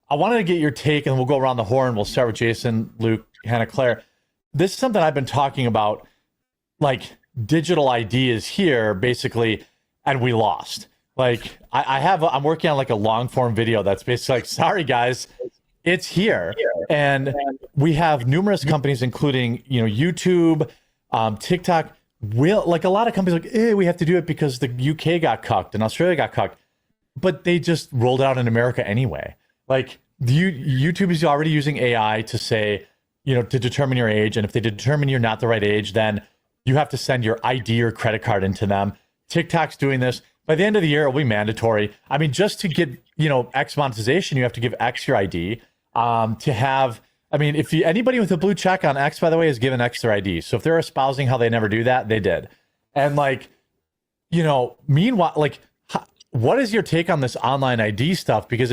I wanted to get your take, and we'll go around the horn. We'll start with Jason, Luke, Hannah, Claire. This is something I've been talking about, like digital ID is here, basically, and we lost. Like I'm working on like a long form video that's basically like, sorry guys, it's here. And we have numerous companies, including, YouTube, TikTok, like a lot of companies like, we have to do it because the UK got cucked and Australia got cucked, but they just rolled it out in America anyway. Like YouTube is already using AI to say, to determine your age. And if they determine you're not the right age, then you have to send your ID or credit card into them. TikTok's doing this. By the end of the year, it'll be mandatory. I mean, just to get, X monetization, you have to give X your ID. If anybody with a blue check on X, by the way, is given X their ID. So if they're espousing how they never do that, they did. And meanwhile, what is your take on this online ID stuff? Because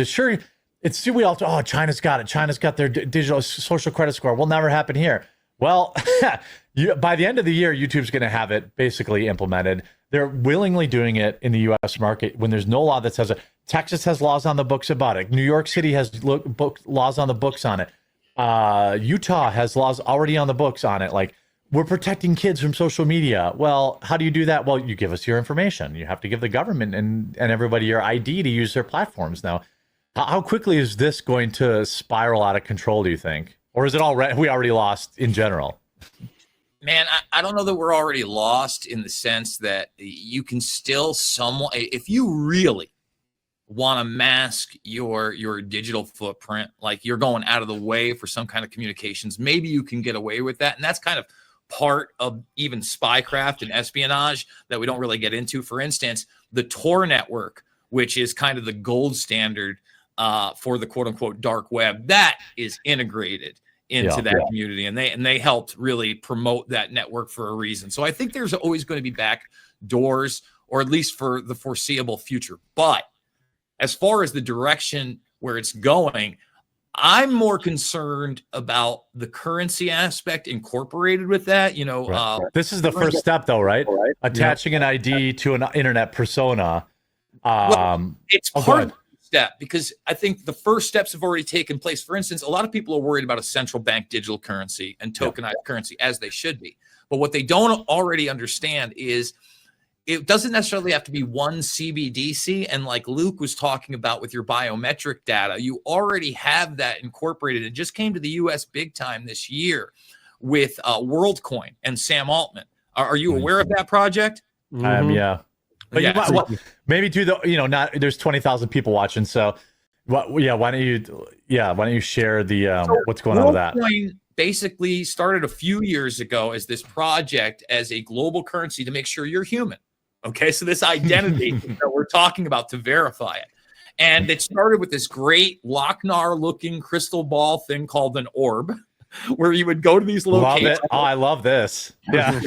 we all, China's got it. China's got their digital social credit score. Will never happen here. Well, by the end of the year, YouTube's going to have it basically implemented. They're willingly doing it in the U.S. market when there's no law that says it. Texas has laws on the books about it. New York City has laws on the books on it. Utah has laws already on the books on it. Like, we're protecting kids from social media. Well, how do you do that? Well, you give us your information. You have to give the government and everybody your ID to use their platforms. Now, how quickly is this going to spiral out of control, do you think? Or is it we already lost in general? Man, I don't know that we're already lost in the sense that you can still if you really want to mask your digital footprint, like you're going out of the way for some kind of communications, maybe you can get away with that. And that's kind of part of even spycraft and espionage that we don't really get into. For instance, the Tor network, which is kind of the gold standard for the quote unquote dark web, that is integrated into that community, and they helped really promote that network for a reason. So I think there's always going to be back doors, or at least for the foreseeable future. But as far as the direction where it's going, I'm more concerned about the currency aspect incorporated with that. Right. This is the first step, though, right? Attaching an ID to an internet persona. It's part of step, because I think the first steps have already taken place. For instance, a lot of people are worried about a central bank digital currency and tokenized currency, as they should be. But what they don't already understand is it doesn't necessarily have to be one CBDC. And like Luke was talking about with your biometric data, you already have that incorporated. It just came to the US big time this year with Worldcoin and Sam Altman. Are you aware of that project? Yeah. But maybe too, not there's 20,000 people watching. So, why don't you share the what's going on with that? Worldcoin basically started a few years ago as this project as a global currency to make sure you're human. Okay, so this identity that we're talking about, to verify it, and it started with this great Lochnar-looking crystal ball thing called an orb, where you would go to these locations. Love it. Oh, I love this. Yeah.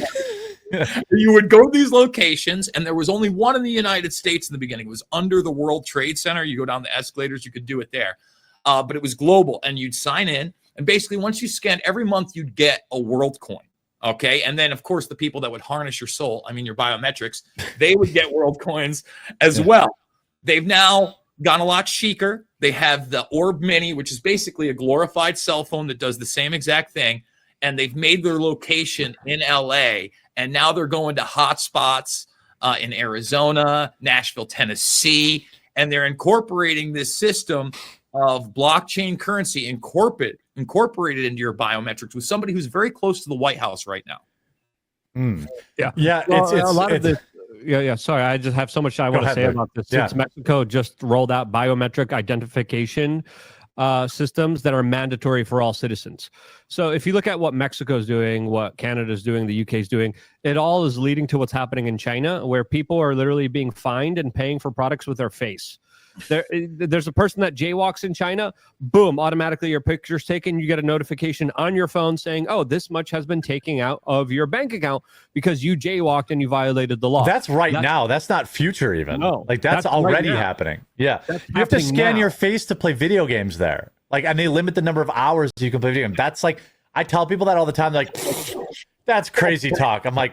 You would go to these locations, and there was only one in the United States in the beginning. It was under the World Trade Center. You go down the escalators, you could do it there. But it was global, and you'd sign in. And basically, once you scanned, every month you'd get a Worldcoin. Okay. And then, of course, the people that would harness your soul, your biometrics, they would get Worldcoins as well. They've now gone a lot chicer. They have the Orb Mini, which is basically a glorified cell phone that does the same exact thing. And they've made their location in LA. And now they're going to hotspots in Arizona, Nashville, Tennessee. And they're incorporating this system of blockchain currency incorporated into your biometrics with somebody who's very close to the White House right now. Yeah. Well, it's a lot of this. Yeah. Sorry, I just have so much I want to say about this. Since Mexico just rolled out biometric identification systems that are mandatory for all citizens. So if you look at what Mexico's doing, what Canada's doing, the UK's doing, it all is leading to what's happening in China, where people are literally being fined and paying for products with their face. There's a person that jaywalks in China, boom, automatically your picture's taken. You get a notification on your phone saying, oh, this much has been taken out of your bank account because you jaywalked and you violated the law. That's now. That's not future even. No, like that's already happening. Yeah. You have to scan your face to play video games there. Like, and they limit the number of hours you can play video games. That's like, I tell people that all the time. They're like, that's crazy talk. I'm like,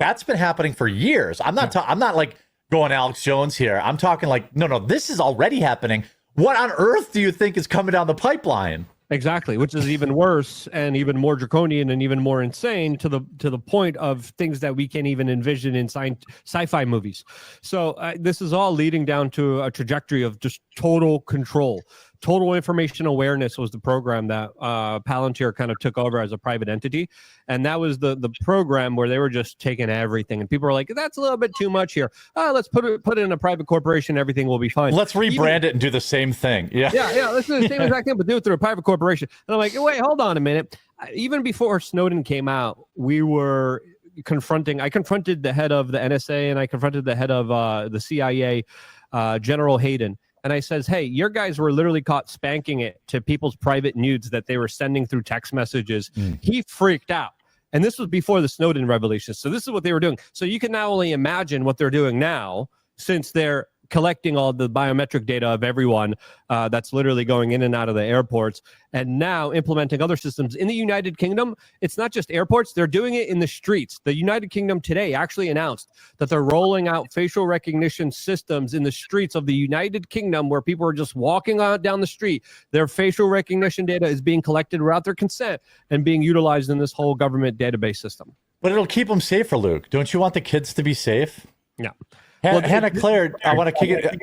that's been happening for years. I'm not like going Alex Jones here. I'm talking like, no, this is already happening. what on earth do you think is coming down the pipeline? Exactly, which is even worse and even more draconian and even more insane to the point of things that we can't even envision in sci-fi movies. So this is all leading down to a trajectory of just total control. Total Information Awareness was the program that Palantir kind of took over as a private entity. And that was the program where they were just taking everything. And people were like, that's a little bit too much here. Let's put it in a private corporation. Everything will be fine. Let's rebrand it and do the same thing. Yeah. Let's do the same exact thing, but do it through a private corporation. And I'm like, wait, hold on a minute. Even before Snowden came out, we were I confronted the head of the NSA and I confronted the head of the CIA, General Hayden. And I says, hey, your guys were literally caught spanking it to people's private nudes that they were sending through text messages. He freaked out. And this was before the Snowden revelations. So this is what they were doing. So you can now only imagine what they're doing now, since they're collecting all the biometric data of everyone that's literally going in and out of the airports, and now implementing other systems in the United Kingdom. It's not just airports, they're doing it in the streets. The United Kingdom today actually announced that they're rolling out facial recognition systems in the streets of the United Kingdom, where people are just walking down the street. Their facial recognition data is being collected without their consent and being utilized in this whole government database system. But it'll keep them safer, Luke. Don't you want the kids to be safe? Yeah. Hannah Claire, I want to kick it.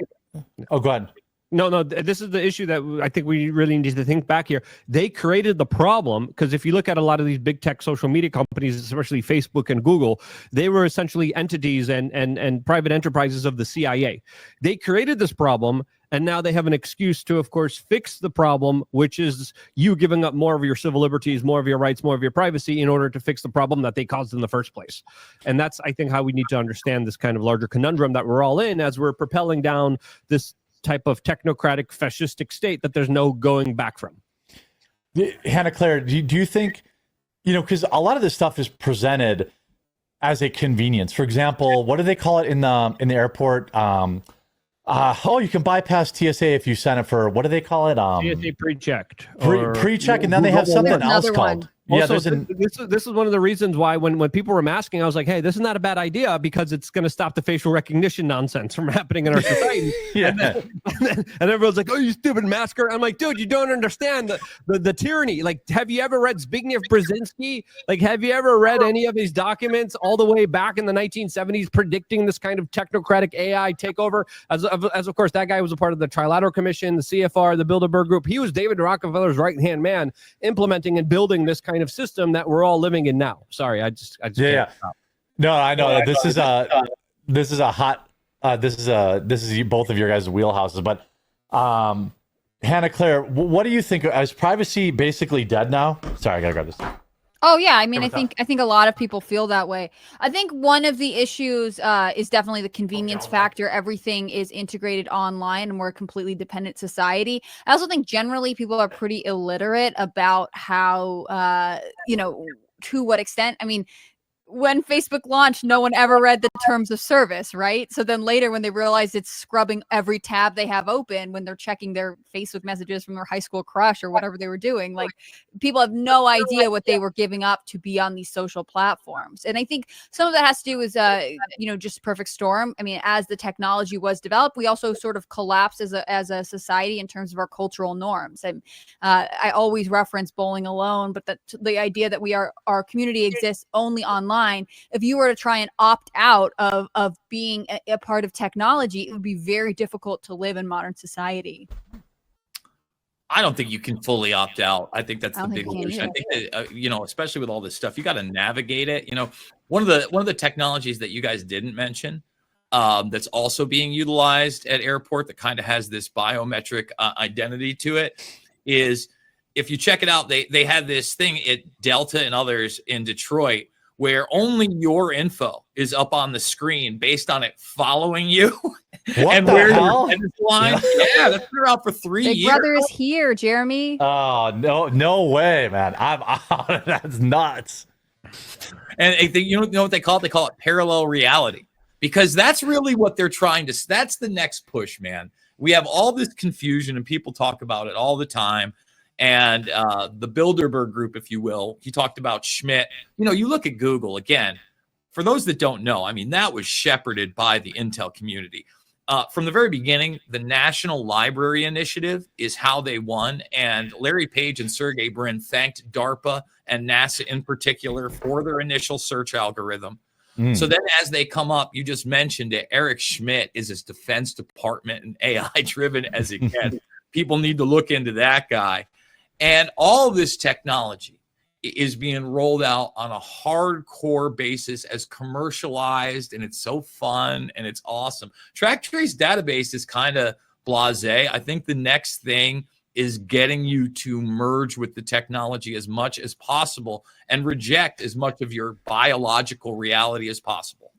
Oh, go ahead. No, this is the issue that I think we really need to think back here. They created the problem because if you look at a lot of these big tech social media companies, especially Facebook and Google, they were essentially entities and private enterprises of the CIA. They created this problem, and now they have an excuse to, of course, fix the problem, which is you giving up more of your civil liberties, more of your rights, more of your privacy in order to fix the problem that they caused in the first place. And that's, I think, how we need to understand this kind of larger conundrum that we're all in as we're propelling down this type of technocratic fascistic state that there's no going back from. Hannah Claire, do you think, because a lot of this stuff is presented as a convenience. For example, what do they call it in the airport? You can bypass TSA if you sign up for, what do they call it? TSA pre-checked. Pre-check, and then they have something else called. Also, this is one of the reasons why when people were masking, I was like, hey, this is not a bad idea because it's going to stop the facial recognition nonsense from happening in our society. and everyone's like, oh, you stupid masker. I'm like, dude, you don't understand the tyranny. Like, have you ever read Zbigniew Brzezinski? Like, have you ever read any of these documents all the way back in the 1970s predicting this kind of technocratic AI takeover? As of course, that guy was a part of the Trilateral Commission, the CFR, the Bilderberg Group. He was David Rockefeller's right-hand man implementing and building this kind of system that we're all living in now. Sorry, I just yeah. No, I know this is both of your guys' wheelhouses. But Hannah Claire, what do you think? Is privacy basically dead now? Sorry, I gotta grab this. Oh yeah, I mean, I think a lot of people feel that way. I think one of the issues is definitely the convenience factor. Everything is integrated online, and we're a completely dependent society. I also think generally people are pretty illiterate about how, to what extent. I mean, when Facebook launched, no one ever read the terms of service, right? So then later when they realized it's scrubbing every tab they have open when they're checking their Facebook messages from their high school crush or whatever they were doing, like people have no idea what they were giving up to be on these social platforms. And I think some of that has to do with, just perfect storm. I mean, as the technology was developed, we also sort of collapsed as a society in terms of our cultural norms. And I always reference Bowling Alone, but the idea that our community exists only online. If you were to try and opt out of being a part of technology, it would be very difficult to live in modern society. I don't think you can fully opt out. I think that's the big illusion. I think that, especially with all this stuff, you got to navigate it. One of the technologies that you guys didn't mention that's also being utilized at airport that kind of has this biometric identity to it is, if you check it out, they had this thing at Delta and others in Detroit where only your info is up on the screen based on it following you. What and the where hell? Yeah, that's been around for 3 years. Big Brother is here, Jeremy. Oh, no way, man. I'm out. That's nuts. And I think, you know what they call it? They call it parallel reality, because that's really what they're trying to, that's the next push, man. We have all this confusion and people talk about it all the time. And the Bilderberg Group, if you will, he talked about Schmidt. You look at Google again. For those that don't know, I mean, that was shepherded by the Intel community. from the very beginning, the National Library Initiative is how they won. And Larry Page and Sergey Brin thanked DARPA and NASA in particular for their initial search algorithm. So then as they come up, you just mentioned it, Eric Schmidt is as Defense Department and AI driven as it gets. People need to look into that guy. And all this technology is being rolled out on a hardcore basis as commercialized, and it's so fun and it's awesome. Track trace database is kind of blasé. I think the next thing is getting you to merge with the technology as much as possible and reject as much of your biological reality as possible.